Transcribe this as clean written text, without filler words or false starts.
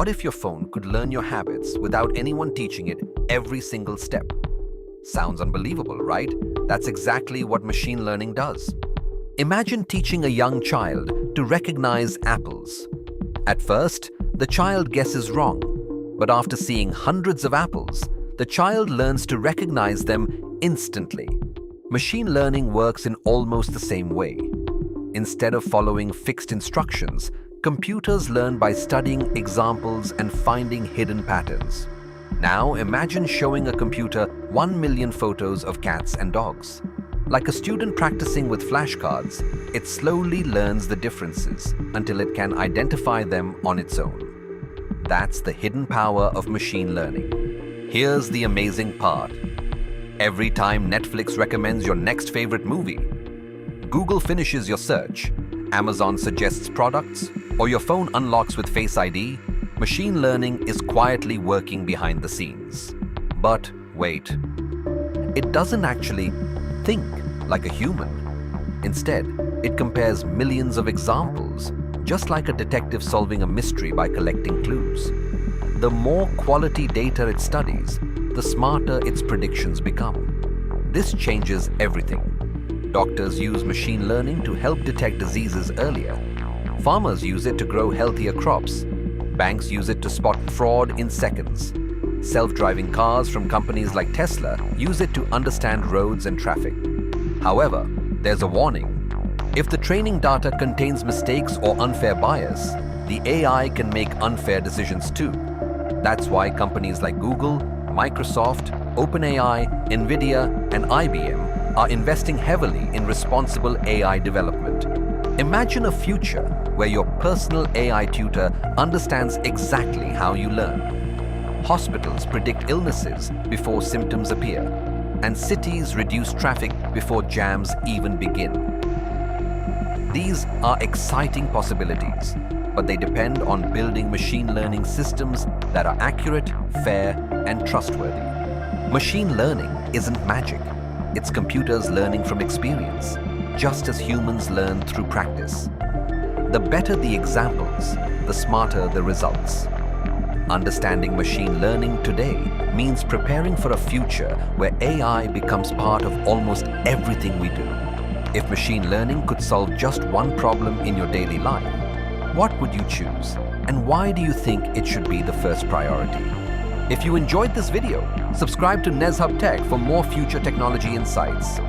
What if your phone could learn your habits without anyone teaching it every single step? Sounds unbelievable, right? That's exactly what machine learning does. Imagine teaching a young child to recognize apples. At first, the child guesses wrong, but after seeing hundreds of apples, the child learns to recognize them instantly. Machine learning works in almost the same way. Instead of following fixed instructions, computers learn by studying examples and finding hidden patterns. Now imagine showing a computer 1 million photos of cats and dogs. Like a student practicing with flashcards, it slowly learns the differences until it can identify them on its own. That's the hidden power of machine learning. Here's the amazing part. Every time Netflix recommends your next favorite movie, Google finishes your search, Amazon suggests products, or your phone unlocks with Face ID, machine learning is quietly working behind the scenes. But wait, it doesn't actually think like a human. Instead, it compares millions of examples, just like a detective solving a mystery by collecting clues. The more quality data it studies, the smarter its predictions become. This changes everything. Doctors use machine learning to help detect diseases earlier. Farmers use it to grow healthier crops. Banks use it to spot fraud in seconds. Self-driving cars from companies like Tesla use it to understand roads and traffic. However, there's a warning. If the training data contains mistakes or unfair bias, the AI can make unfair decisions too. That's why companies like Google, Microsoft, OpenAI, Nvidia, and IBM are investing heavily in responsible AI development. Imagine a future where your personal AI tutor understands exactly how you learn. Hospitals predict illnesses before symptoms appear, and cities reduce traffic before jams even begin. These are exciting possibilities, but they depend on building machine learning systems that are accurate, fair, and trustworthy. Machine learning isn't magic. It's computers learning from experience, just as humans learn through practice. The better the examples, the smarter the results. Understanding machine learning today means preparing for a future where AI becomes part of almost everything we do. If machine learning could solve just one problem in your daily life, what would you choose? And why do you think it should be the first priority? If you enjoyed this video, subscribe to Nezzhub Tech for more future technology insights.